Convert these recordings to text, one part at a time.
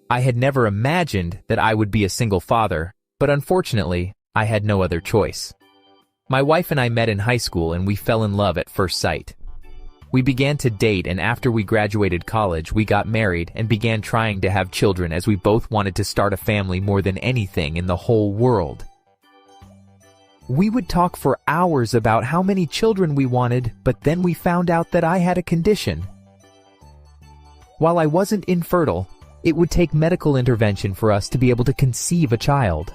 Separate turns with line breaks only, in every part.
I had never imagined that I would be a single father, but unfortunately, I had no other choice. My wife and I met in high school and we fell in love at first sight. We began to date, and after we graduated college, we got married and began trying to have children as we both wanted to start a family more than anything in the whole world. We would talk for hours about how many children we wanted, but then we found out that I had a condition. While I wasn't infertile, it would take medical intervention for us to be able to conceive a child.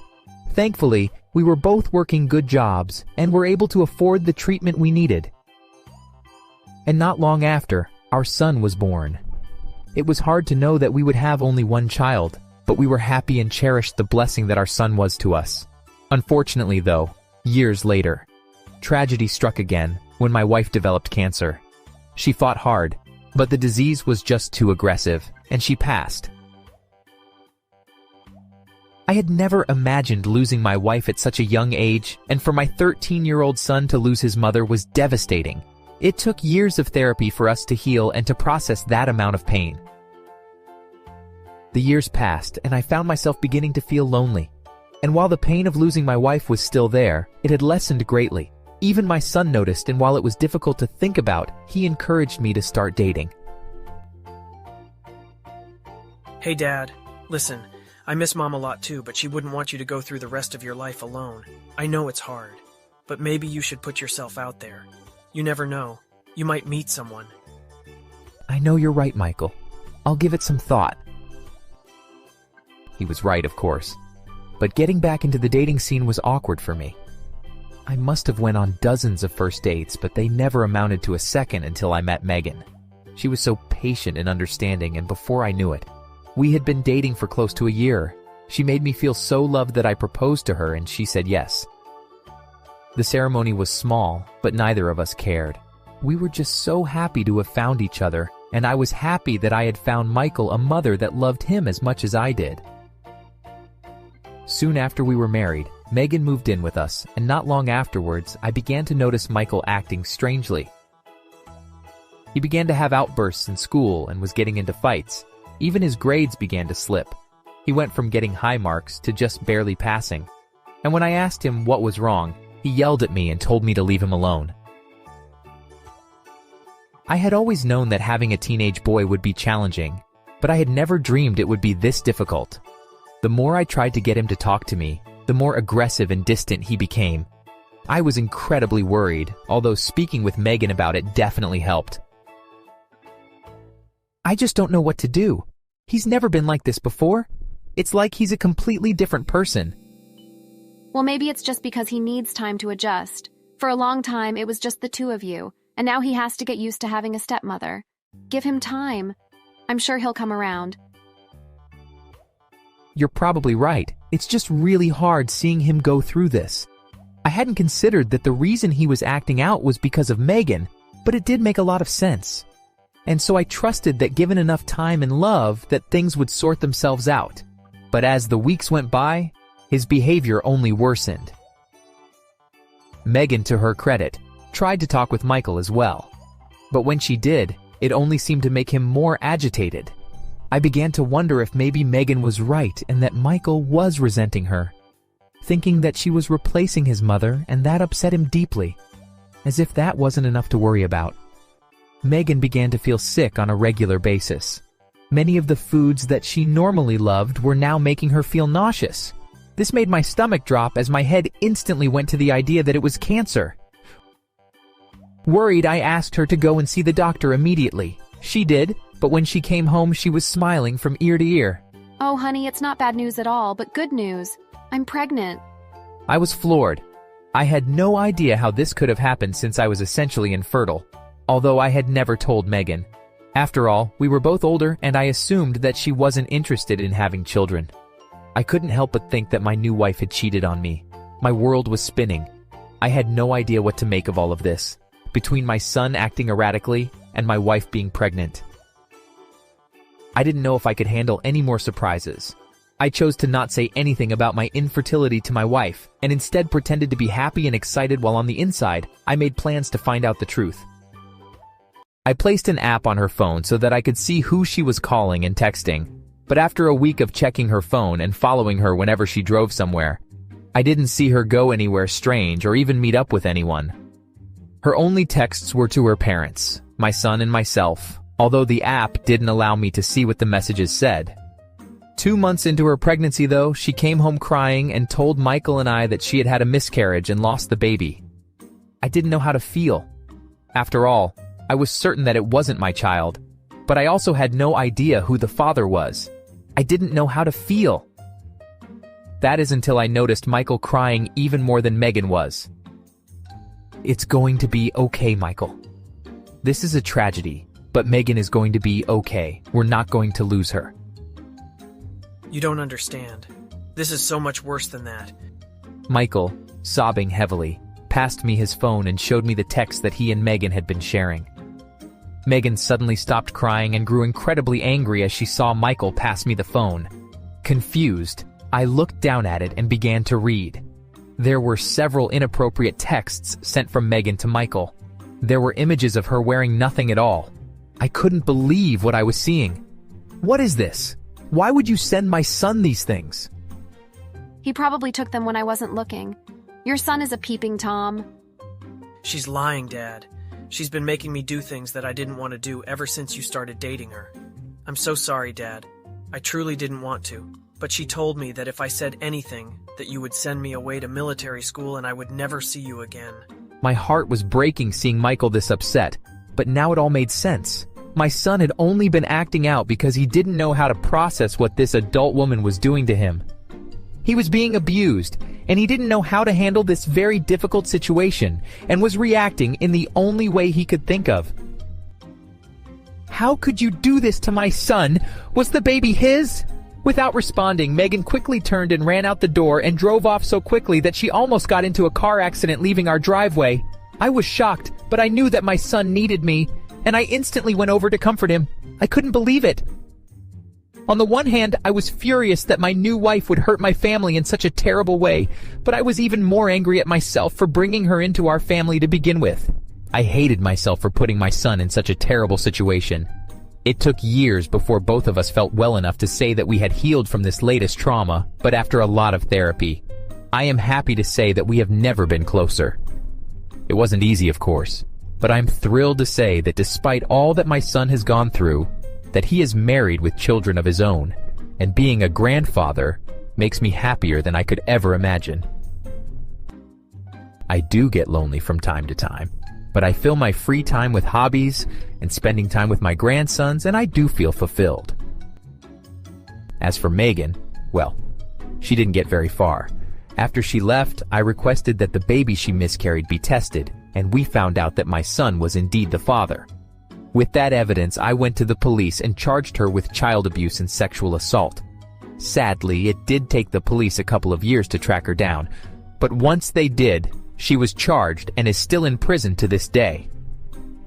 Thankfully, we were both working good jobs and were able to afford the treatment we needed. And not long after, our son was born. It was hard to know that we would have only one child, but we were happy and cherished the blessing that our son was to us. Unfortunately, though, years later, tragedy struck again when my wife developed cancer. She fought hard, but the disease was just too aggressive, and she passed. I had never imagined losing my wife at such a young age, and for my 13-year-old son to lose his mother was devastating. It took years of therapy for us to heal and to process that amount of pain. The years passed, and I found myself beginning to feel lonely. And while the pain of losing my wife was still there, it had lessened greatly. Even my son noticed, and while it was difficult to think about, he encouraged me to start dating.
Hey Dad, listen, I miss Mom a lot too, but she wouldn't want you to go through the rest of your life alone. I know it's hard, but maybe you should put yourself out there. You never know. You might meet someone.
I know you're right, Michael. I'll give it some thought. He was right, of course. But getting back into the dating scene was awkward for me. I must have went on dozens of first dates, but they never amounted to a second until I met Megan. She was so patient and understanding, and before I knew it, we had been dating for close to a year. She made me feel so loved that I proposed to her, and she said yes. The ceremony was small, but neither of us cared. We were just so happy to have found each other, and I was happy that I had found Michael a mother that loved him as much as I did. Soon after we were married, Megan moved in with us, and not long afterwards, I began to notice Michael acting strangely. He began to have outbursts in school and was getting into fights. Even his grades began to slip. He went from getting high marks to just barely passing. And when I asked him what was wrong, he yelled at me and told me to leave him alone. I had always known that having a teenage boy would be challenging, but I had never dreamed it would be this difficult. The more I tried to get him to talk to me, the more aggressive and distant he became. I was incredibly worried, although speaking with Megan about it definitely helped. I just don't know what to do. He's never been like this before. It's like he's a completely different person.
Well, maybe it's just because he needs time to adjust. For a long time, it was just the two of you, and now he has to get used to having a stepmother. Give him time. I'm sure he'll come around.
You're probably right. It's just really hard seeing him go through this. I hadn't considered that the reason he was acting out was because of Megan, but it did make a lot of sense. And so I trusted that given enough time and love, that things would sort themselves out. But as the weeks went by, his behavior only worsened. Megan, to her credit, tried to talk with Michael as well. But when she did, it only seemed to make him more agitated. I began to wonder if maybe Megan was right and that Michael was resenting her, thinking that she was replacing his mother, and that upset him deeply. As if that wasn't enough to worry about, Megan began to feel sick on a regular basis. Many of the foods that she normally loved were now making her feel nauseous. This made my stomach drop as my head instantly went to the idea that it was cancer. Worried, I asked her to go and see the doctor immediately. She did, but when she came home, she was smiling from ear to ear.
Oh, honey, it's not bad news at all, but good news. I'm pregnant.
I was floored. I had no idea how this could have happened since I was essentially infertile, although I had never told Megan. After all, we were both older, and I assumed that she wasn't interested in having children. I couldn't help but think that my new wife had cheated on me. My world was spinning. I had no idea what to make of all of this, between my son acting erratically and my wife being pregnant. I didn't know if I could handle any more surprises. I chose to not say anything about my infertility to my wife, and instead pretended to be happy and excited while on the inside, I made plans to find out the truth. I placed an app on her phone so that I could see who she was calling and texting, but after a week of checking her phone and following her whenever she drove somewhere, I didn't see her go anywhere strange or even meet up with anyone. Her only texts were to her parents, my son and myself, although the app didn't allow me to see what the messages said. 2 months into her pregnancy, though, she came home crying and told Michael and I that she had had a miscarriage and lost the baby. I didn't know how to feel. After all, I was certain that it wasn't my child, but I also had no idea who the father was. I didn't know how to feel. That is until I noticed Michael crying even more than Megan was. It's going to be okay, Michael. This is a tragedy, but Megan is going to be okay. We're not going to lose her.
You don't understand. This is so much worse than that.
Michael, sobbing heavily, passed me his phone and showed me the text that he and Megan had been sharing. Megan suddenly stopped crying and grew incredibly angry as she saw Michael pass me the phone. Confused, I looked down at it and began to read. There were several inappropriate texts sent from Megan to Michael. There were images of her wearing nothing at all. I couldn't believe what I was seeing. What is this? Why would you send my son these things?
He probably took them when I wasn't looking. Your son is a peeping Tom.
She's lying, Dad. She's been making me do things that I didn't want to do ever since you started dating her. I'm so sorry, Dad. I truly didn't want to. But she told me that if I said anything, that you would send me away to military school and I would never see you again.
My heart was breaking seeing Michael this upset, but now it all made sense. My son had only been acting out because he didn't know how to process what this adult woman was doing to him. He was being abused, and he didn't know how to handle this very difficult situation, and was reacting in the only way he could think of. How could you do this to my son? Was the baby his? Without responding, Megan quickly turned and ran out the door and drove off so quickly that she almost got into a car accident leaving our driveway. I was shocked, but I knew that my son needed me, and I instantly went over to comfort him. I couldn't believe it. On the one hand, I was furious that my new wife would hurt my family in such a terrible way, but I was even more angry at myself for bringing her into our family to begin with. I hated myself for putting my son in such a terrible situation. It took years before both of us felt well enough to say that we had healed from this latest trauma, but after a lot of therapy, I am happy to say that we have never been closer. It wasn't easy, of course, but I'm thrilled to say that despite all that my son has gone through, that he is married with children of his own, and being a grandfather makes me happier than I could ever imagine. I do get lonely from time to time, but I fill my free time with hobbies and spending time with my grandsons, and I do feel fulfilled. As for Megan, well, she didn't get very far. After she left, I requested that the baby she miscarried be tested, and we found out that my son was indeed the father. With that evidence, I went to the police and charged her with child abuse and sexual assault. Sadly, it did take the police a couple of years to track her down, but once they did, she was charged and is still in prison to this day.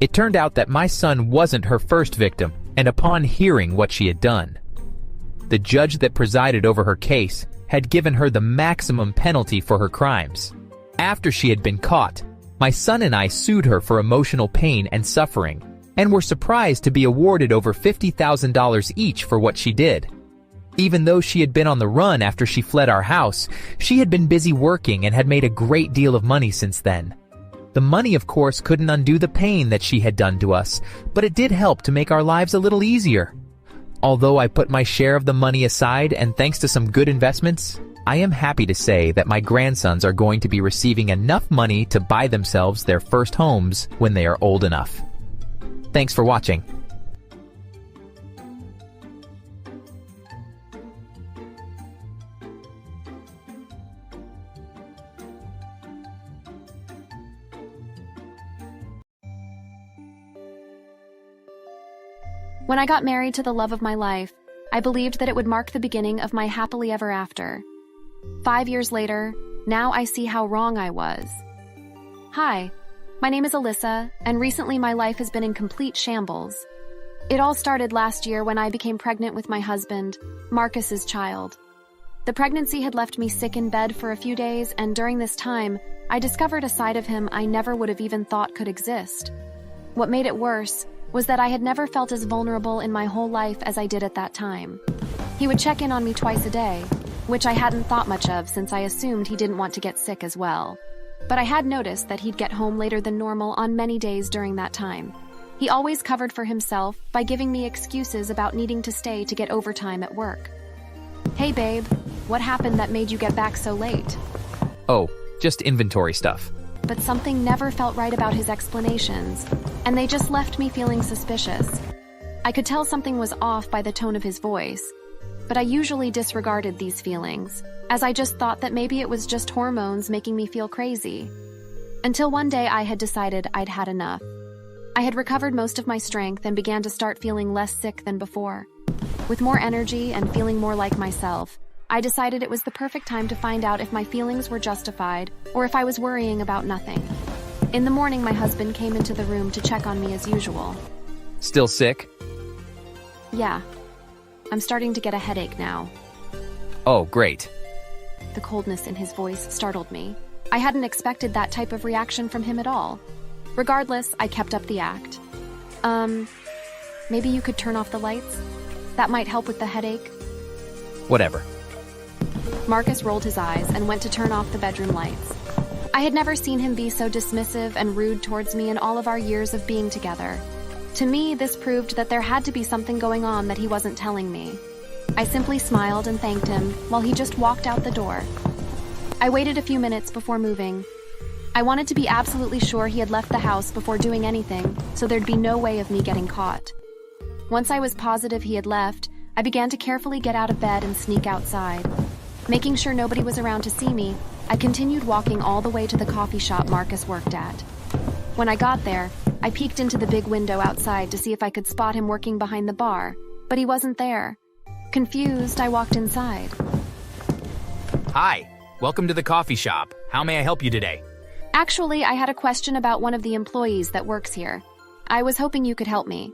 It turned out that my son wasn't her first victim, and upon hearing what she had done, the judge that presided over her case had given her the maximum penalty for her crimes. After she had been caught, my son and I sued her for emotional pain and suffering, and were surprised to be awarded over $50,000 each for what she did. Even though she had been on the run after she fled our house, she had been busy working and had made a great deal of money since then. The money, of course, couldn't undo the pain that she had done to us, but it did help to make our lives a little easier. Although I put my share of the money aside, and thanks to some good investments, I am happy to say that my grandsons are going to be receiving enough money to buy themselves their first homes when they are old enough. Thanks for watching.
When I got married to the love of my life, I believed that it would mark the beginning of my happily ever after. 5 years later, now I see how wrong I was. Hi, my name is Alyssa, and recently my life has been in complete shambles. It all started last year when I became pregnant with my husband, Marcus's child. The pregnancy had left me sick in bed for a few days, and during this time, I discovered a side of him I never would have even thought could exist. What made it worse was that I had never felt as vulnerable in my whole life as I did at that time. He would check in on me twice a day, which I hadn't thought much of since I assumed he didn't want to get sick as well. But I had noticed that he'd get home later than normal on many days during that time. He always covered for himself by giving me excuses about needing to stay to get overtime at work. "Hey babe, what happened that made you get back so late?"
Oh, just inventory stuff.
But something never felt right about his explanations, and they just left me feeling suspicious. I could tell something was off by the tone of his voice, but I usually disregarded these feelings, as I just thought that maybe it was just hormones making me feel crazy. Until one day I had decided I'd had enough. I had recovered most of my strength and began to start feeling less sick than before. With more energy and feeling more like myself, I decided it was the perfect time to find out if my feelings were justified or if I was worrying about nothing. In the morning, my husband came into the room to check on me as usual.
Still sick?
Yeah. I'm starting to get a headache now.
Oh, great.
The coldness in his voice startled me. I hadn't expected that type of reaction from him at all. Regardless, I kept up the act. Maybe you could turn off the lights? That might help with the headache.
Whatever.
Marcus rolled his eyes and went to turn off the bedroom lights. I had never seen him be so dismissive and rude towards me in all of our years of being together. To me, this proved that there had to be something going on that he wasn't telling me. I simply smiled and thanked him while he just walked out the door. I waited a few minutes before moving. I wanted to be absolutely sure he had left the house before doing anything, so there'd be no way of me getting caught. Once I was positive he had left, I began to carefully get out of bed and sneak outside. Making sure nobody was around to see me, I continued walking all the way to the coffee shop Marcus worked at. When I got there, I peeked into the big window outside to see if I could spot him working behind the bar, but he wasn't there. Confused, I walked inside.
Hi, welcome to the coffee shop. How may I help you today?
Actually, I had a question about one of the employees that works here. I was hoping you could help me.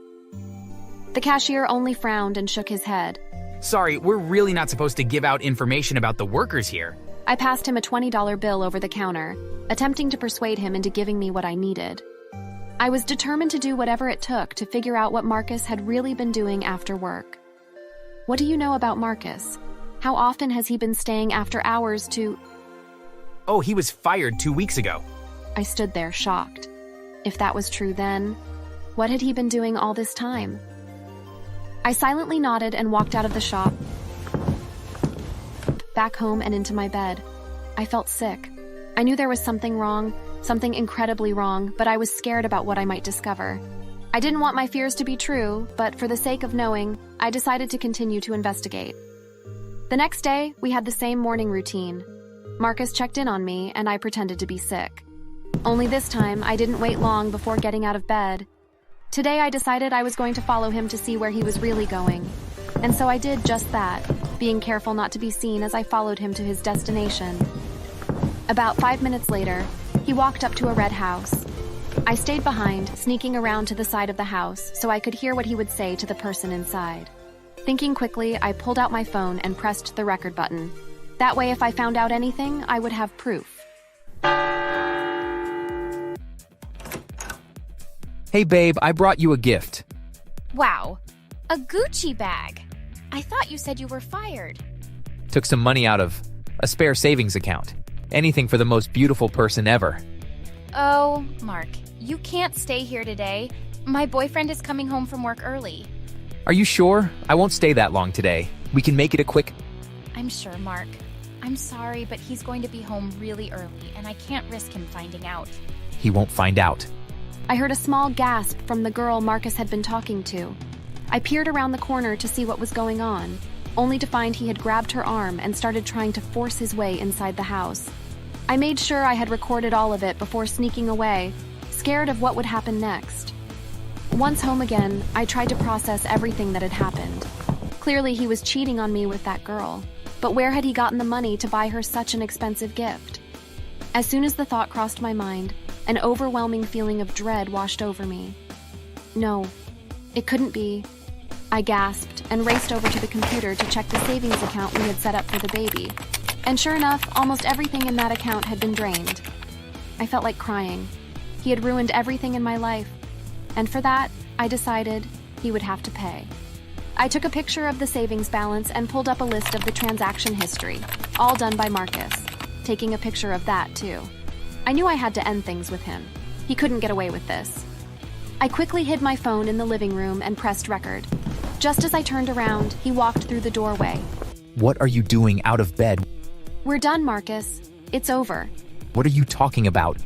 The cashier only frowned and shook his head.
Sorry, we're really not supposed to give out information about the workers here.
I passed him a $20 bill over the counter, attempting to persuade him into giving me what I needed. I was determined to do whatever it took to figure out what Marcus had really been doing after work. What do you know about Marcus? How often has he been staying after hours to...
Oh, he was fired 2 weeks ago.
I stood there, shocked. If that was true then, what had he been doing all this time? I silently nodded and walked out of the shop, back home and into my bed. I felt sick. I knew there was something wrong, something incredibly wrong, but I was scared about what I might discover. I didn't want my fears to be true, but for the sake of knowing, I decided to continue to investigate. The next day, we had the same morning routine. Marcus checked in on me, and I pretended to be sick. Only this time, I didn't wait long before getting out of bed. Today, I decided I was going to follow him to see where he was really going. And so I did just that, being careful not to be seen as I followed him to his destination. About 5 minutes later, he walked up to a red house. I stayed behind, sneaking around to the side of the house so I could hear what he would say to the person inside. Thinking quickly, I pulled out my phone and pressed the record button. That way, if I found out anything, I would have proof.
Hey babe, I brought you a gift.
Wow, a Gucci bag. I thought you said you were fired.
Took some money out of a spare savings account. Anything for the most beautiful person ever.
Oh, Mark, you can't stay here today. My boyfriend is coming home from work early.
Are you sure? I won't stay that long today. We can make it a quick...
I'm sure, Mark. I'm sorry, but he's going to be home really early, and I can't risk him finding out.
He won't find out.
I heard a small gasp from the girl Marcus had been talking to. I peered around the corner to see what was going on, only to find he had grabbed her arm and started trying to force his way inside the house. I made sure I had recorded all of it before sneaking away, scared of what would happen next. Once home again, I tried to process everything that had happened. Clearly, he was cheating on me with that girl, but where had he gotten the money to buy her such an expensive gift? As soon as the thought crossed my mind, an overwhelming feeling of dread washed over me. No, it couldn't be. I gasped and raced over to the computer to check the savings account we had set up for the baby. And sure enough, almost everything in that account had been drained. I felt like crying. He had ruined everything in my life. And for that, I decided he would have to pay. I took a picture of the savings balance and pulled up a list of the transaction history, all done by Marcus, taking a picture of that too. I knew I had to end things with him. He couldn't get away with this. I quickly hid my phone in the living room and pressed record. Just as I turned around, he walked through the doorway.
What are you doing out of bed?
We're done, Marcus. It's over.
What are you talking about?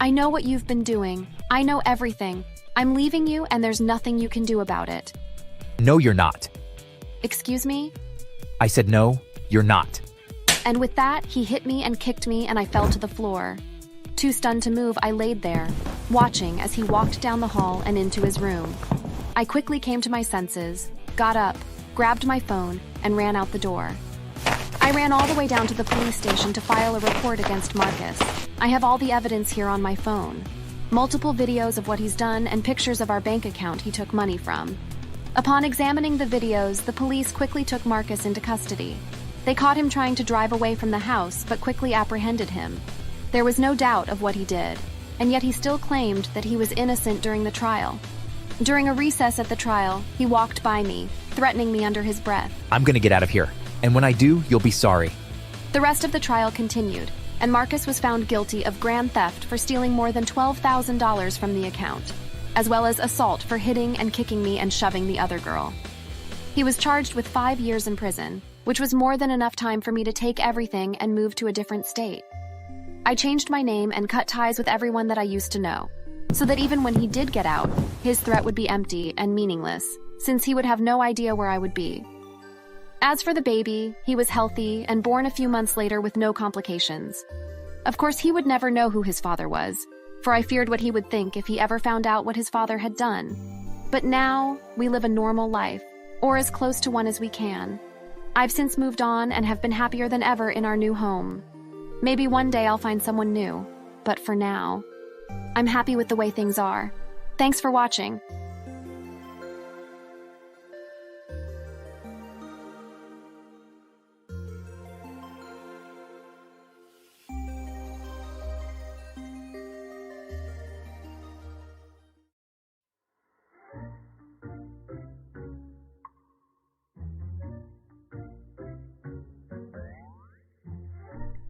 I know what you've been doing. I know everything. I'm leaving you and there's nothing you can do about it.
No, you're not.
Excuse me?
I said no, you're not.
And with that, he hit me and kicked me and I fell to the floor. Too stunned to move, I laid there, watching as he walked down the hall and into his room. I quickly came to my senses, got up, grabbed my phone, and ran out the door. I ran all the way down to the police station to file a report against Marcus. I have all the evidence here on my phone. Multiple videos of what he's done and pictures of our bank account he took money from. Upon examining the videos, the police quickly took Marcus into custody. They caught him trying to drive away from the house, but quickly apprehended him. There was no doubt of what he did, and yet he still claimed that he was innocent during the trial. During a recess at the trial, he walked by me, threatening me under his breath.
I'm gonna get out of here, and when I do, you'll be sorry.
The rest of the trial continued, and Marcus was found guilty of grand theft for stealing more than $12,000 from the account, as well as assault for hitting and kicking me and shoving the other girl. He was charged with 5 years in prison, which was more than enough time for me to take everything and move to a different state. I changed my name and cut ties with everyone that I used to know, so that even when he did get out, his threat would be empty and meaningless, since he would have no idea where I would be. As for the baby, he was healthy and born a few months later with no complications. Of course, he would never know who his father was, for I feared what he would think if he ever found out what his father had done. But now, we live a normal life, or as close to one as we can. I've since moved on and have been happier than ever in our new home. Maybe one day I'll find someone new, but for now, I'm happy with the way things are. Thanks for watching.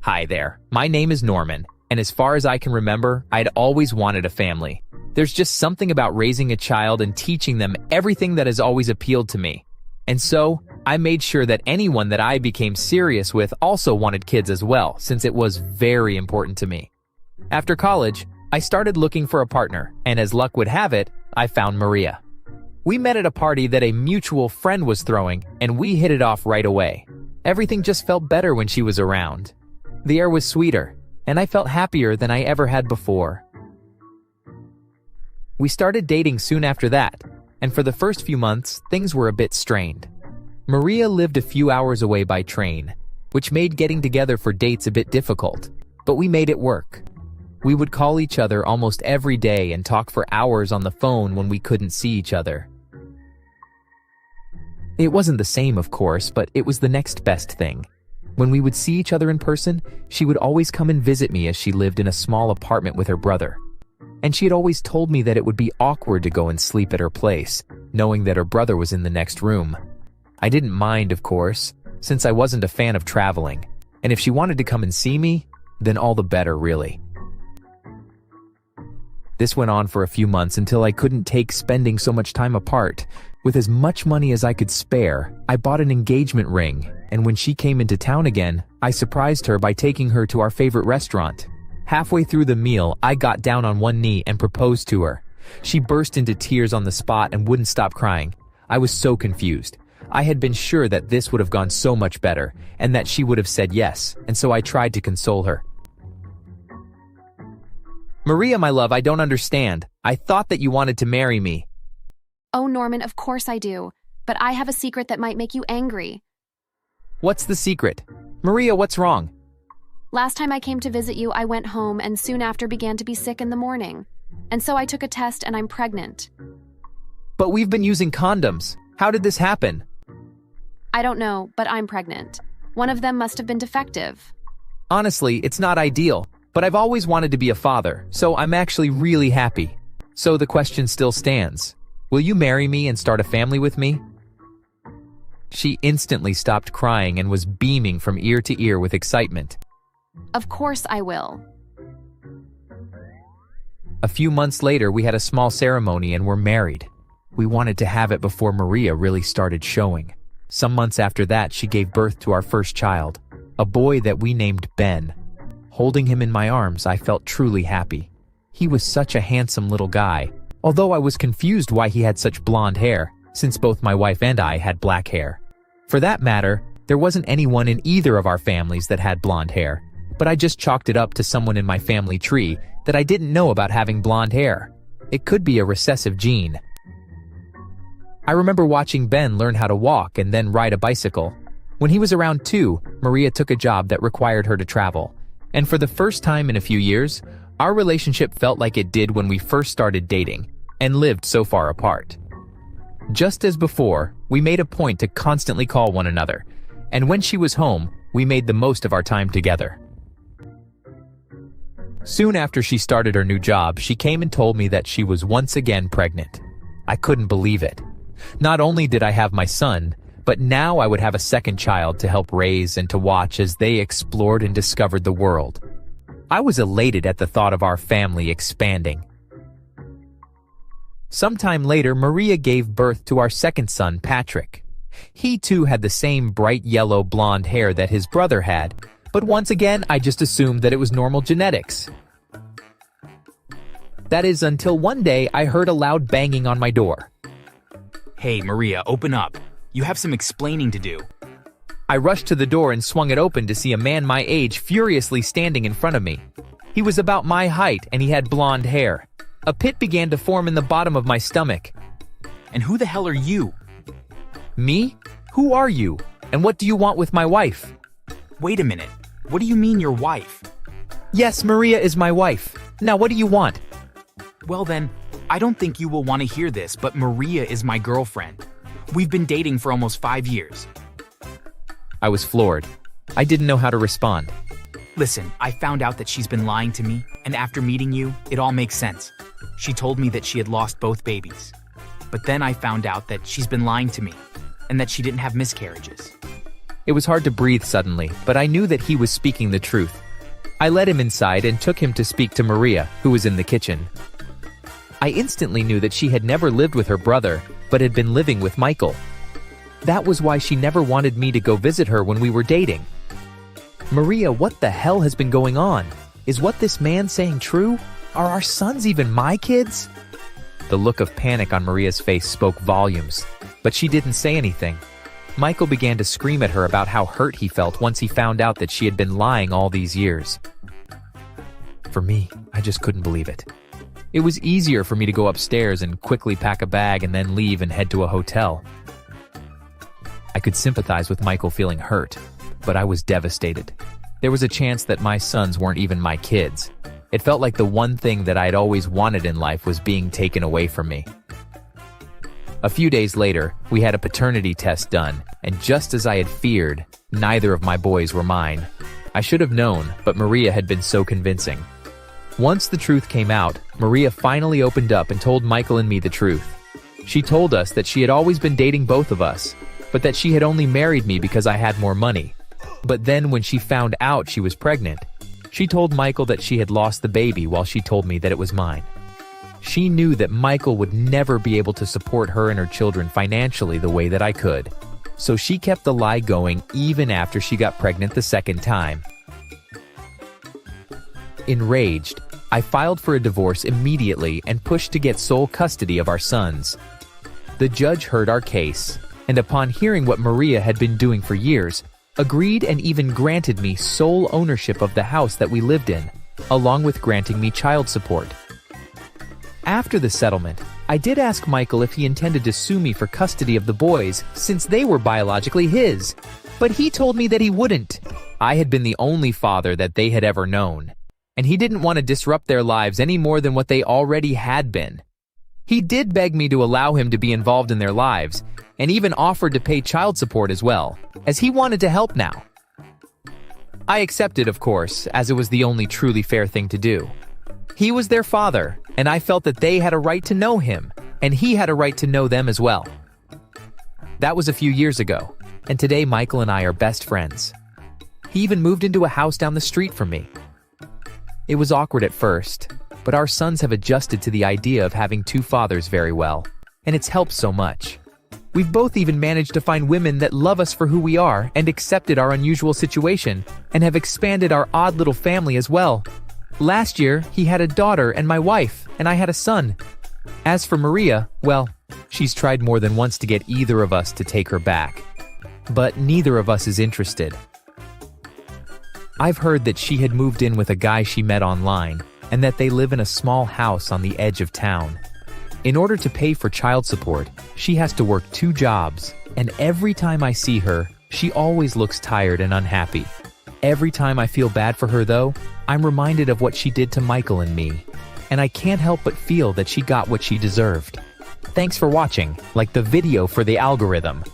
Hi there, my name is Norman, and as far as I can remember, I'd always wanted a family. There's just something about raising a child and teaching them everything that has always appealed to me. And so, I made sure that anyone that I became serious with also wanted kids as well, since it was very important to me. After college, I started looking for a partner, and as luck would have it, I found Maria. We met at a party that a mutual friend was throwing, and we hit it off right away. Everything just felt better when she was around. The air was sweeter, and I felt happier than I ever had before. We started dating soon after that, and for the first few months, things were a bit strained. Maria lived a few hours away by train, which made getting together for dates a bit difficult, but we made it work. We would call each other almost every day and talk for hours on the phone when we couldn't see each other. It wasn't the same, of course, but it was the next best thing. When we would see each other in person, she would always come and visit me as she lived in a small apartment with her brother. And she had always told me that it would be awkward to go and sleep at her place, knowing that her brother was in the next room. I didn't mind, of course, since I wasn't a fan of traveling, and if she wanted to come and see me, then all the better, really. This went on for a few months until I couldn't take spending so much time apart. With as much money as I could spare, I bought an engagement ring, and when she came into town again, I surprised her by taking her to our favorite restaurant. Halfway through the meal, I got down on one knee and proposed to her. She burst into tears on the spot and wouldn't stop crying. I was so confused. I had been sure that this would have gone so much better, and that she would have said yes, and so I tried to console her. Maria, my love, I don't understand. I thought that you wanted to marry me.
Oh, Norman, of course I do. But I have a secret that might make you angry.
What's the secret? Maria, what's wrong?
Last time I came to visit you, I went home and soon after began to be sick in the morning. And so I took a test and I'm pregnant.
But we've been using condoms. How did this happen?
I don't know, but I'm pregnant. One of them must have been defective.
Honestly, it's not ideal, but I've always wanted to be a father, so I'm actually really happy. So the question still stands. Will you marry me and start a family with me? She instantly stopped crying and was beaming from ear to ear with excitement.
Of course I will.
A few months later, we had a small ceremony and were married. We wanted to have it before Maria really started showing. Some months after that, she gave birth to our first child, a boy that we named Ben. Holding him in my arms, I felt truly happy. He was such a handsome little guy, although I was confused why he had such blonde hair, since both my wife and I had black hair. For that matter, there wasn't anyone in either of our families that had blonde hair, but I just chalked it up to someone in my family tree that I didn't know about having blonde hair. It could be a recessive gene. I remember watching Ben learn how to walk and then ride a bicycle. When he was around 2, Maria took a job that required her to travel. And for the first time in a few years, our relationship felt like it did when we first started dating and lived so far apart. Just as before, we made a point to constantly call one another, and when she was home, we made the most of our time together. Soon after she started her new job, she came and told me that she was once again pregnant. I couldn't believe it. Not only did I have my son, but now I would have a second child to help raise and to watch as they explored and discovered the world. I was elated at the thought of our family expanding. Sometime later, Maria gave birth to our second son, Patrick. He too had the same bright yellow blonde hair that his brother had, but once again, I just assumed that it was normal genetics. That is until one day I heard a loud banging on my door.
Hey, Maria, open up. You have some explaining to do.
I rushed to the door and swung it open to see a man my age furiously standing in front of me. He was about my height and he had blonde hair. A pit began to form in the bottom of my stomach.
And who the hell are you?
Me? Who are you? And what do you want with my wife?
Wait a minute. What do you mean your wife?
Yes, Maria is my wife. Now what do you want?
Well then, I don't think you will want to hear this, but Maria is my girlfriend. We've been dating for almost 5 years.
I was floored. I didn't know how to respond.
Listen, I found out that she's been lying to me, and after meeting you, it all makes sense. She told me that she had lost both babies. But then I found out that she's been lying to me, and that she didn't have miscarriages.
It was hard to breathe suddenly, but I knew that he was speaking the truth. I led him inside and took him to speak to Maria, who was in the kitchen. I instantly knew that she had never lived with her brother, but had been living with Michael. That was why she never wanted me to go visit her when we were dating. Maria, what the hell has been going on? Is what this man saying true? Are our sons even my kids? The look of panic on Maria's face spoke volumes, but she didn't say anything. Michael began to scream at her about how hurt he felt once he found out that she had been lying all these years. For me, I just couldn't believe it. It was easier for me to go upstairs and quickly pack a bag and then leave and head to a hotel. I could sympathize with Michael feeling hurt, but I was devastated. There was a chance that my sons weren't even my kids. It felt like the one thing that I'd always wanted in life was being taken away from me. A few days later, we had a paternity test done, and just as I had feared, neither of my boys were mine. I should have known, but Maria had been so convincing. Once the truth came out, Maria finally opened up and told Michael and me the truth. She told us that she had always been dating both of us, but that she had only married me because I had more money. But then when she found out she was pregnant, she told Michael that she had lost the baby while she told me that it was mine. She knew that Michael would never be able to support her and her children financially the way that I could. So she kept the lie going even after she got pregnant the second time. Enraged, I filed for a divorce immediately and pushed to get sole custody of our sons. The judge heard our case, and upon hearing what Maria had been doing for years, agreed and even granted me sole ownership of the house that we lived in, along with granting me child support. After the settlement, I did ask Michael if he intended to sue me for custody of the boys since they were biologically his, but he told me that he wouldn't. I had been the only father that they had ever known, and he didn't want to disrupt their lives any more than what they already had been. He did beg me to allow him to be involved in their lives, and even offered to pay child support as well, as he wanted to help now. I accepted, of course, as it was the only truly fair thing to do. He was their father, and I felt that they had a right to know him, and he had a right to know them as well. That was a few years ago, and today Michael and I are best friends. He even moved into a house down the street from me. It was awkward at first, but our sons have adjusted to the idea of having two fathers very well, and it's helped so much. We've both even managed to find women that love us for who we are and accepted our unusual situation, and have expanded our odd little family as well. Last year, he had a daughter and my wife, and I had a son. As for Maria, well, she's tried more than once to get either of us to take her back. But neither of us is interested. I've heard that she had moved in with a guy she met online, and that they live in a small house on the edge of town. In order to pay for child support, she has to work 2 jobs, and every time I see her, she always looks tired and unhappy. Every time I feel bad for her though, I'm reminded of what she did to Michael and me, and I can't help but feel that she got what she deserved. Thanks for watching. Like the video for the algorithm.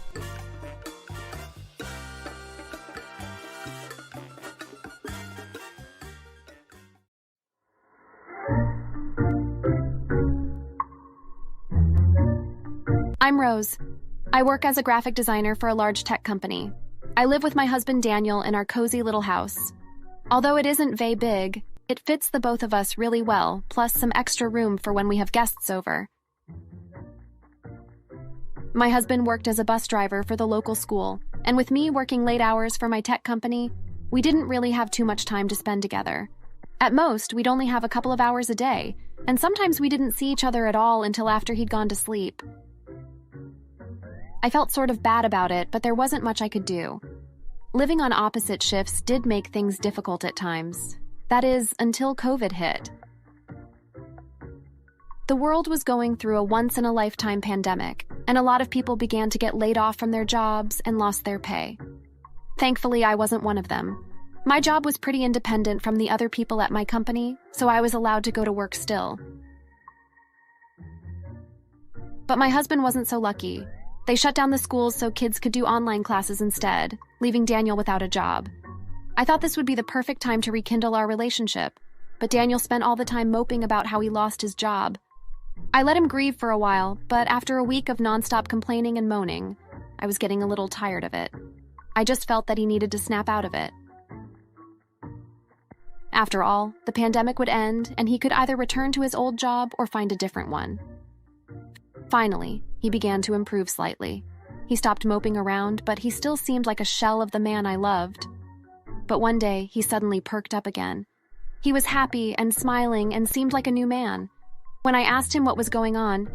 I'm Rose. I work as a graphic designer for a large tech company. I live with my husband Daniel in our cozy little house. Although it isn't very big, it fits the both of us really well, plus some extra room for when we have guests over. My husband worked as a bus driver for the local school, and with me working late hours for my tech company, we didn't really have too much time to spend together. At most, we'd only have a couple of hours a day, and sometimes we didn't see each other at all until after he'd gone to sleep. I felt sort of bad about it, but there wasn't much I could do. Living on opposite shifts did make things difficult at times. That is, until COVID hit. The world was going through a once-in-a-lifetime pandemic, and a lot of people began to get laid off from their jobs and lost their pay. Thankfully, I wasn't one of them. My job was pretty independent from the other people at my company, so I was allowed to go to work still. But my husband wasn't so lucky. They shut down the schools so kids could do online classes instead, leaving Daniel without a job. I thought this would be the perfect time to rekindle our relationship, but Daniel spent all the time moping about how he lost his job. I let him grieve for a while, but after a week of nonstop complaining and moaning, I was getting a little tired of it. I just felt that he needed to snap out of it. After all, the pandemic would end, and he could either return to his old job or find a different one. Finally, he began to improve slightly. He stopped moping around, but he still seemed like a shell of the man I loved. But one day, he suddenly perked up again. He was happy and smiling and seemed like a new man. When I asked him what was going on,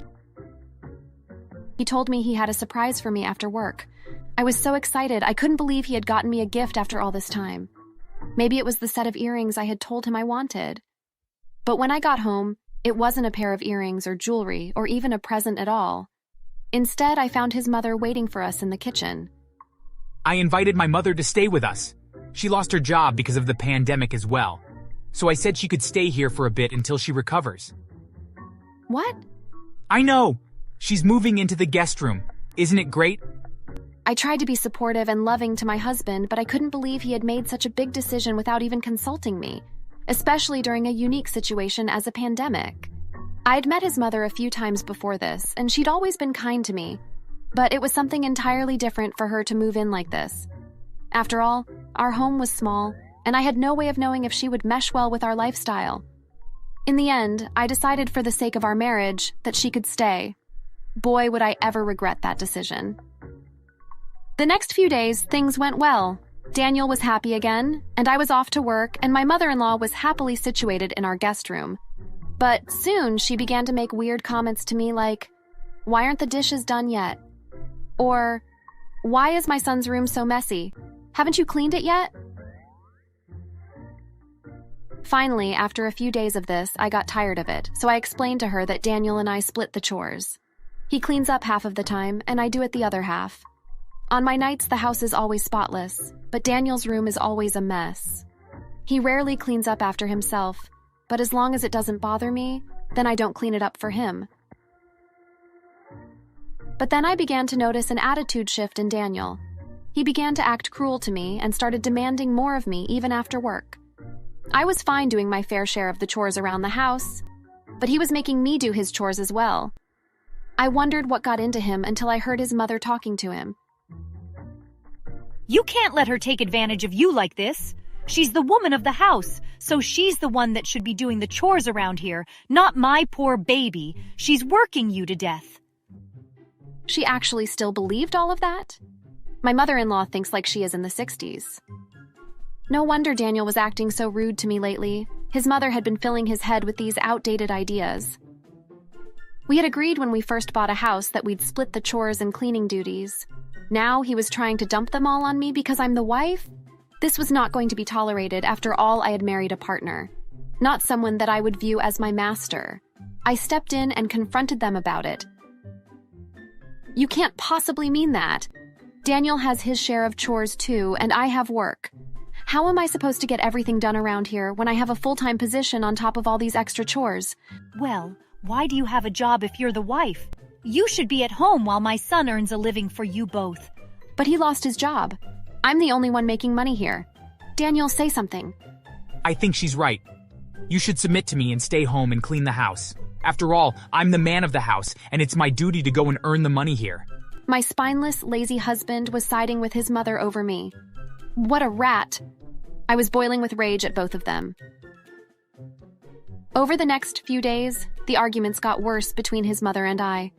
he told me he had a surprise for me after work. I was so excited, I couldn't believe he had gotten me a gift after all this time. Maybe it was the set of earrings I had told him I wanted. But when I got home, it wasn't a pair of earrings or jewelry or even a present at all. Instead, I found his mother waiting for us in the kitchen.
I invited my mother to stay with us. She lost her job because of the pandemic as well. So I said she could stay here for a bit until she recovers.
What?
I know! She's moving into the guest room. Isn't it great?
I tried to be supportive and loving to my husband, but I couldn't believe he had made such a big decision without even consulting me, especially during a unique situation as a pandemic. I'd met his mother a few times before this, and she'd always been kind to me, but it was something entirely different for her to move in like this. After all, our home was small, and I had no way of knowing if she would mesh well with our lifestyle. In the end, I decided for the sake of our marriage that she could stay. Boy, would I ever regret that decision. The next few days, things went well. Daniel was happy again, and I was off to work, and my mother-in-law was happily situated in our guest room. But soon, she began to make weird comments to me like, "Why aren't the dishes done yet?" Or, "Why is my son's room so messy? Haven't you cleaned it yet?" Finally, after a few days of this, I got tired of it, so I explained to her that Daniel and I split the chores. He cleans up half of the time, and I do it the other half. On my nights, the house is always spotless, but Daniel's room is always a mess. He rarely cleans up after himself, but as long as it doesn't bother me, then I don't clean it up for him. But then I began to notice an attitude shift in Daniel. He began to act cruel to me and started demanding more of me even after work. I was fine doing my fair share of the chores around the house, but he was making me do his chores as well. I wondered what got into him until I heard his mother talking to him.
You can't let her take advantage of you like this. She's the woman of the house, so she's the one that should be doing the chores around here, not my poor baby. She's working you to death.
She actually still believed all of that? My mother-in-law thinks like she is in the 60s. No wonder Daniel was acting so rude to me lately. His mother had been filling his head with these outdated ideas. We had agreed when we first bought a house that we'd split the chores and cleaning duties. Now he was trying to dump them all on me because I'm the wife? This was not going to be tolerated. After all, I had married a partner, not someone that I would view as my master. I stepped in and confronted them about it. You can't possibly mean that. Daniel has his share of chores too, and I have work. How am I supposed to get everything done around here when I have a full-time position on top of all these extra chores?
Well, why do you have a job if you're the wife? You should be at home while my son earns a living for you both.
But he lost his job. I'm the only one making money here. Daniel, say something.
I think she's right. You should submit to me and stay home and clean the house. After all, I'm the man of the house, and it's my duty to go and earn the money here.
My spineless, lazy husband was siding with his mother over me. What a rat! I was boiling with rage at both of them. Over the next few days, the arguments got worse between his mother and I.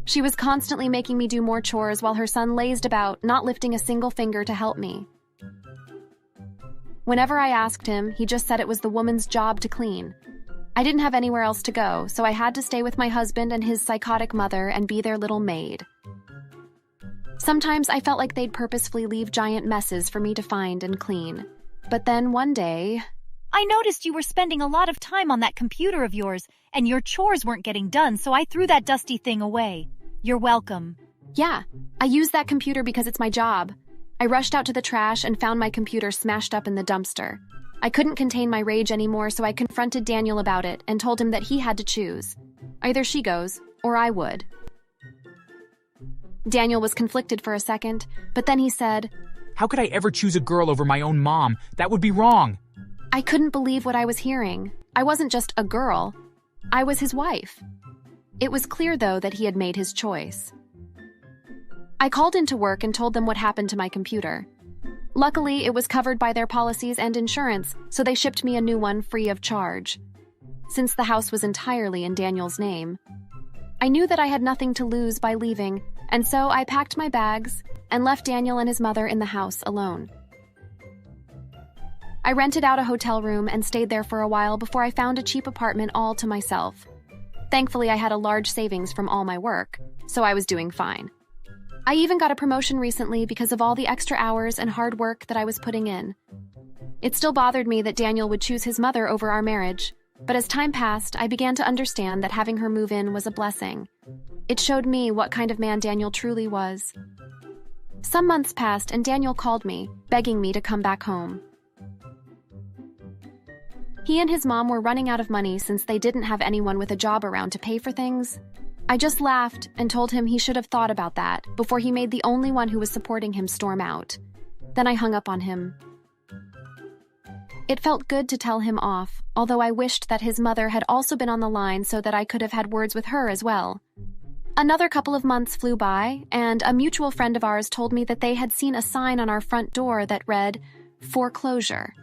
She was constantly making me do more chores while her son lazed about, not lifting a single finger to help me. Whenever I asked him, he just said it was the woman's job to clean. I didn't have anywhere else to go, so I had to stay with my husband and his psychotic mother and be their little maid. Sometimes I felt like they'd purposefully leave giant messes for me to find and clean. But then one day...
I noticed you were spending a lot of time on that computer of yours, and your chores weren't getting done, so I threw that dusty thing away. You're welcome.
Yeah, I used that computer because it's my job. I rushed out to the trash and found my computer smashed up in the dumpster. I couldn't contain my rage anymore, so I confronted Daniel about it and told him that he had to choose. Either she goes, or I would. Daniel was conflicted for a second, but then he said,
How could I ever choose a girl over my own mom? That would be wrong.
I couldn't believe what I was hearing. I wasn't just a girl. I was his wife. It was clear, though, that he had made his choice. I called into work and told them what happened to my computer. Luckily, it was covered by their policies and insurance, so they shipped me a new one free of charge. Since the house was entirely in Daniel's name, I knew that I had nothing to lose by leaving, and so I packed my bags and left Daniel and his mother in the house alone. I rented out a hotel room and stayed there for a while before I found a cheap apartment all to myself. Thankfully, I had a large savings from all my work, so I was doing fine. I even got a promotion recently because of all the extra hours and hard work that I was putting in. It still bothered me that Daniel would choose his mother over our marriage, but as time passed, I began to understand that having her move in was a blessing. It showed me what kind of man Daniel truly was. Some months passed and Daniel called me, begging me to come back home. He and his mom were running out of money since they didn't have anyone with a job around to pay for things. I just laughed and told him he should have thought about that before he made the only one who was supporting him storm out. Then I hung up on him. It felt good to tell him off, although I wished that his mother had also been on the line so that I could have had words with her as well. Another couple of months flew by, and a mutual friend of ours told me that they had seen a sign on our front door that read, "Foreclosure."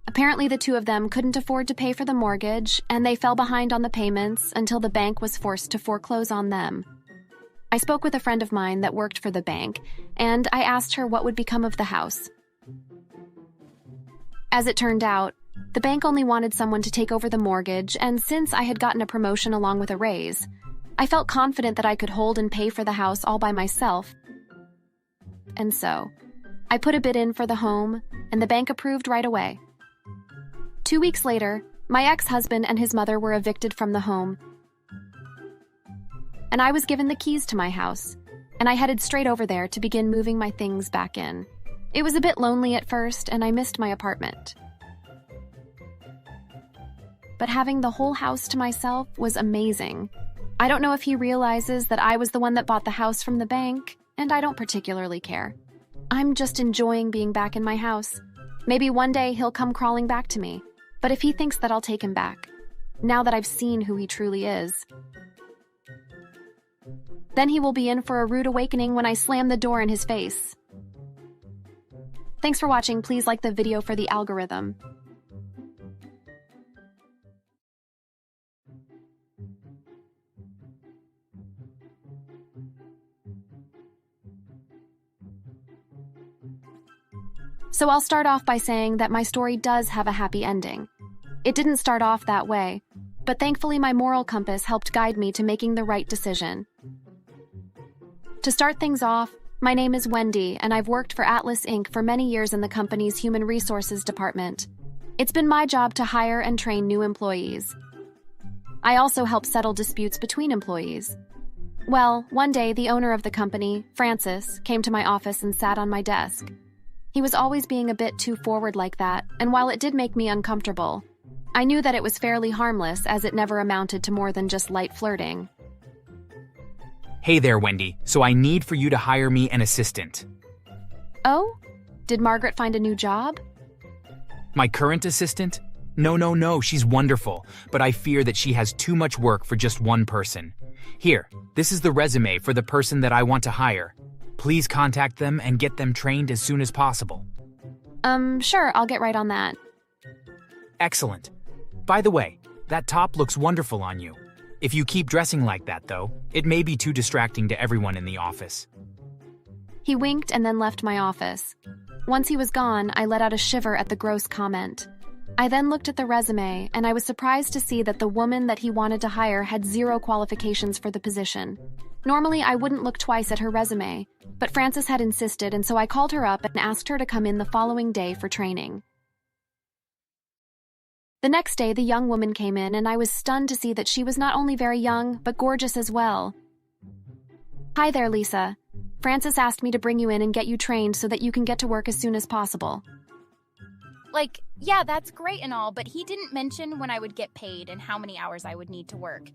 Apparently, the two of them couldn't afford to pay for the mortgage, and they fell behind on the payments until the bank was forced to foreclose on them. I spoke with a friend of mine that worked for the bank, and I asked her what would become of the house. As it turned out, the bank only wanted someone to take over the mortgage, and since I had gotten a promotion along with a raise, I felt confident that I could hold and pay for the house all by myself. And so, I put a bid in for the home, and the bank approved right away. 2 weeks later, my ex-husband and his mother were evicted from the home, and I was given the keys to my house, and I headed straight over there to begin moving my things back in. It was a bit lonely at first, and I missed my apartment. But having the whole house to myself was amazing. I don't know if he realizes that I was the one that bought the house from the bank, and I don't particularly care. I'm just enjoying being back in my house. Maybe one day he'll come crawling back to me. But if he thinks that I'll take him back, now that I've seen who he truly is. Then he will be in for a rude awakening when I slam the door in his face. Thanks for watching. Please like the video for the algorithm. So I'll start off by saying that my story does have a happy ending. It didn't start off that way, but thankfully my moral compass helped guide me to making the right decision. To start things off, my name is Wendy, and I've worked for Atlas Inc. for many years in the company's human resources department. It's been my job to hire and train new employees. I also help settle disputes between employees. Well, one day the owner of the company, Francis, came to my office and sat on my desk. He was always being a bit too forward like that, and while it did make me uncomfortable, I knew that it was fairly harmless as it never amounted to more than just light flirting.
Hey there, Wendy. So I need for you to hire me an assistant.
Oh? Did Margaret find a new job?
My current assistant? No, she's wonderful, but I fear that she has too much work for just one person. Here, this is the resume for the person that I want to hire. Please contact them and get them trained as soon as possible.
Sure, I'll get right on that.
Excellent. By the way, that top looks wonderful on you. If you keep dressing like that, though, it may be too distracting to everyone in the office.
He winked and then left my office. Once he was gone, I let out a shiver at the gross comment. I then looked at the resume, and I was surprised to see that the woman that he wanted to hire had 0 qualifications for the position. Normally, I wouldn't look twice at her resume, but Frances had insisted, and so I called her up and asked her to come in the following day for training. The next day, the young woman came in, and I was stunned to see that she was not only very young, but gorgeous as well. Hi there, Lisa. Frances asked me to bring you in and get you trained so that you can get to work as soon as possible.
Yeah, that's great and all, but he didn't mention when I would get paid and how many hours I would need to work.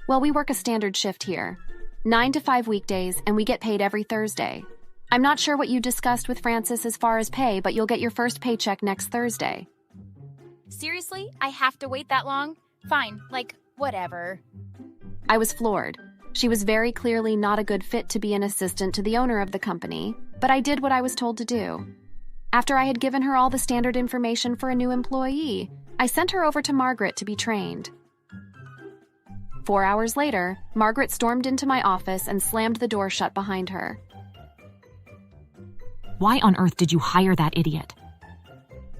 Well, we work a standard shift here. 9 to 5 weekdays, and we get paid every Thursday. I'm not sure what you discussed with Frances as far as pay, but you'll get your first paycheck next Thursday.
Seriously? I have to wait that long? Fine, whatever.
I was floored. She was very clearly not a good fit to be an assistant to the owner of the company, but I did what I was told to do. After I had given her all the standard information for a new employee, I sent her over to Margaret to be trained. 4 hours later, Margaret stormed into my office and slammed the door shut behind her.
Why on earth did you hire that idiot?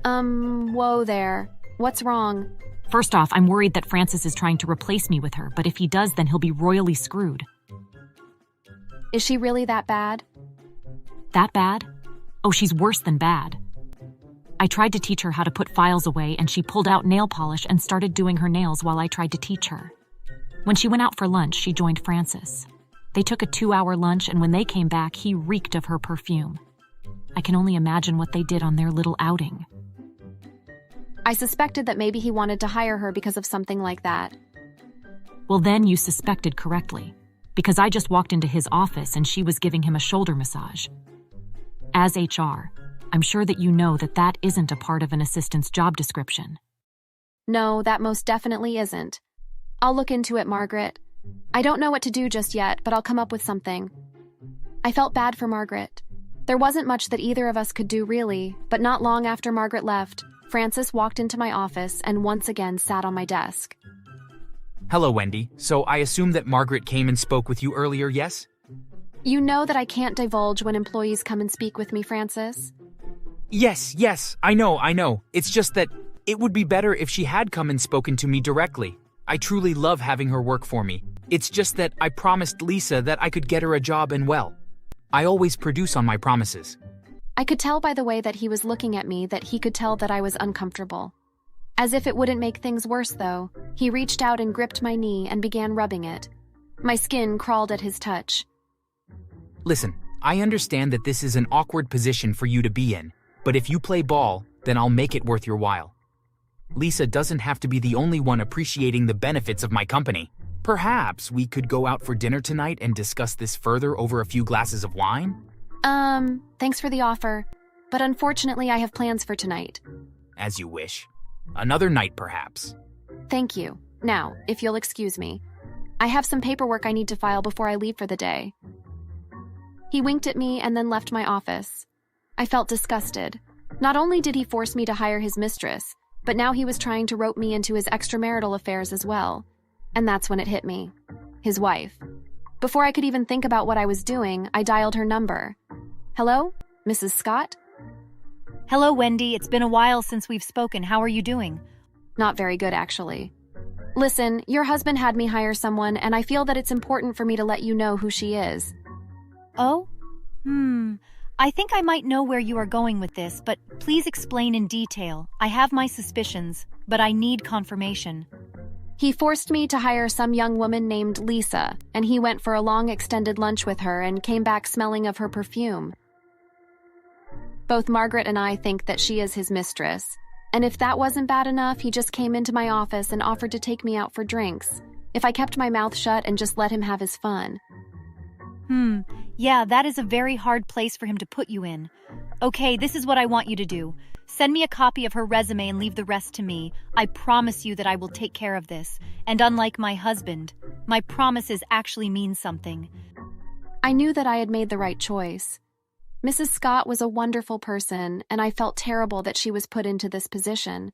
Whoa there. What's wrong?
First off, I'm worried that Francis is trying to replace me with her, but if he does, then he'll be royally screwed.
Is she really that bad?
That bad? Oh, she's worse than bad. I tried to teach her how to put files away, and she pulled out nail polish and started doing her nails while I tried to teach her. When she went out for lunch, she joined Francis. They took a 2-hour lunch, and when they came back, he reeked of her perfume. I can only imagine what they did on their little outing.
I suspected that maybe he wanted to hire her because of something like that.
Well, then you suspected correctly, because I just walked into his office and she was giving him a shoulder massage. As HR, I'm sure that you know that that isn't a part of an assistant's job description.
No, that most definitely isn't. I'll look into it, Margaret. I don't know what to do just yet, but I'll come up with something. I felt bad for Margaret. There wasn't much that either of us could do really, but not long after Margaret left, Francis walked into my office and once again sat on my desk.
Hello, Wendy. So I assume that Margaret came and spoke with you earlier, yes?
You know that I can't divulge when employees come and speak with me, Francis.
Yes, I know. It's just that it would be better if she had come and spoken to me directly. I truly love having her work for me. It's just that I promised Lisa that I could get her a job and well, I always produce on my promises.
I could tell by the way that he was looking at me that he could tell that I was uncomfortable. As if it wouldn't make things worse, though, he reached out and gripped my knee and began rubbing it. My skin crawled at his touch.
Listen, I understand that this is an awkward position for you to be in, but if you play ball, then I'll make it worth your while. Lisa doesn't have to be the only one appreciating the benefits of my company. Perhaps we could go out for dinner tonight and discuss this further over a few glasses of wine?
Thanks for the offer, but unfortunately I have plans for tonight.
As you wish. Another night, perhaps.
Thank you. Now, if you'll excuse me. I have some paperwork I need to file before I leave for the day." He winked at me and then left my office. I felt disgusted. Not only did he force me to hire his mistress, but now he was trying to rope me into his extramarital affairs as well. And that's when it hit me. His wife. Before I could even think about what I was doing, I dialed her number. "Hello? Mrs. Scott?"
Hello, Wendy. It's been a while since we've spoken. How are you doing?
"Not very good, actually. Listen, your husband had me hire someone, and I feel that it's important for me to let you know who she is."
Oh? I think I might know where you are going with this, but please explain in detail. I have my suspicions, but I need confirmation.
He forced me to hire some young woman named Lisa, and he went for a long extended lunch with her and came back smelling of her perfume. Both Margaret and I think that she is his mistress, and if that wasn't bad enough, he just came into my office and offered to take me out for drinks, if I kept my mouth shut and just let him have his fun.
Yeah, that is a very hard place for him to put you in. Okay, this is what I want you to do. Send me a copy of her resume and leave the rest to me. I promise you that I will take care of this. And unlike my husband, my promises actually mean something.
I knew that I had made the right choice. Mrs. Scott was a wonderful person, and I felt terrible that she was put into this position.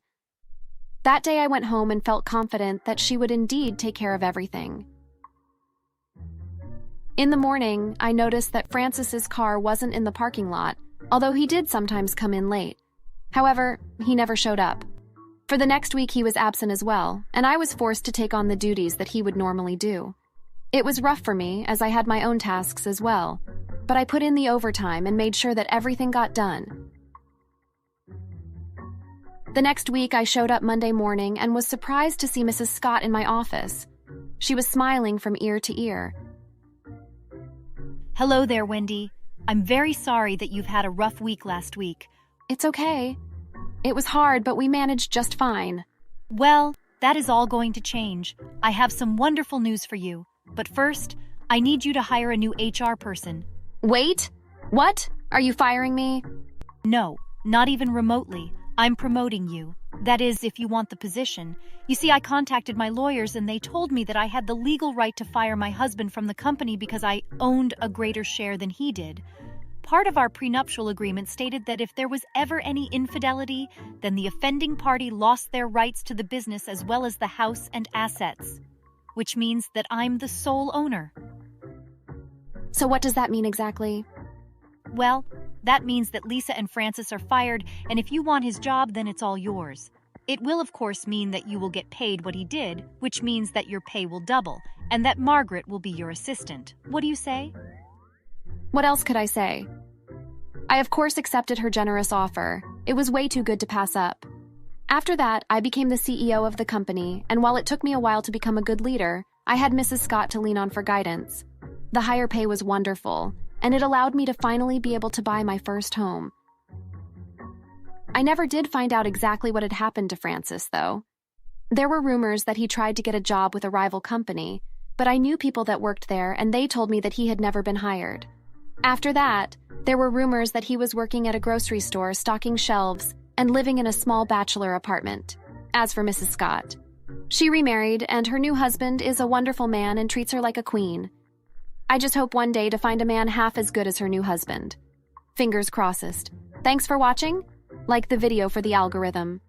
That day I went home and felt confident that she would indeed take care of everything. In the morning, I noticed that Francis's car wasn't in the parking lot, although he did sometimes come in late. However, he never showed up. For the next week, he was absent as well, and I was forced to take on the duties that he would normally do. It was rough for me, as I had my own tasks as well, but I put in the overtime and made sure that everything got done. The next week, I showed up Monday morning and was surprised to see Mrs. Scott in my office. She was smiling from ear to ear.
Hello there, Wendy. I'm very sorry that you've had a rough week last week.
It's okay. It was hard, but we managed just fine.
Well, that is all going to change. I have some wonderful news for you. But first, I need you to hire a new HR person.
Wait? What? Are you firing me?
No, not even remotely. I'm promoting you. That is, if you want the position. You see, I contacted my lawyers and they told me that I had the legal right to fire my husband from the company because I owned a greater share than he did. Part of our prenuptial agreement stated that if there was ever any infidelity, then the offending party lost their rights to the business as well as the house and assets, which means that I'm the sole owner.
So what does that mean exactly?
Well, that means that Lisa and Francis are fired, and if you want his job, then it's all yours. It will, of course, mean that you will get paid what he did, which means that your pay will double, and that Margaret will be your assistant. What do you say?
What else could I say? I, of course, accepted her generous offer. It was way too good to pass up. After that, I became the CEO of the company, and while it took me a while to become a good leader, I had Mrs. Scott to lean on for guidance. The higher pay was wonderful, and it allowed me to finally be able to buy my first home. I never did find out exactly what had happened to Francis, though. There were rumors that he tried to get a job with a rival company, but I knew people that worked there, and they told me that he had never been hired. After that, there were rumors that he was working at a grocery store stocking shelves and living in a small bachelor apartment. As for Mrs. Scott, she remarried, and her new husband is a wonderful man and treats her like a queen. I just hope one day to find a man half as good as her new husband. Fingers crossed. Thanks for watching. Like the video for the algorithm.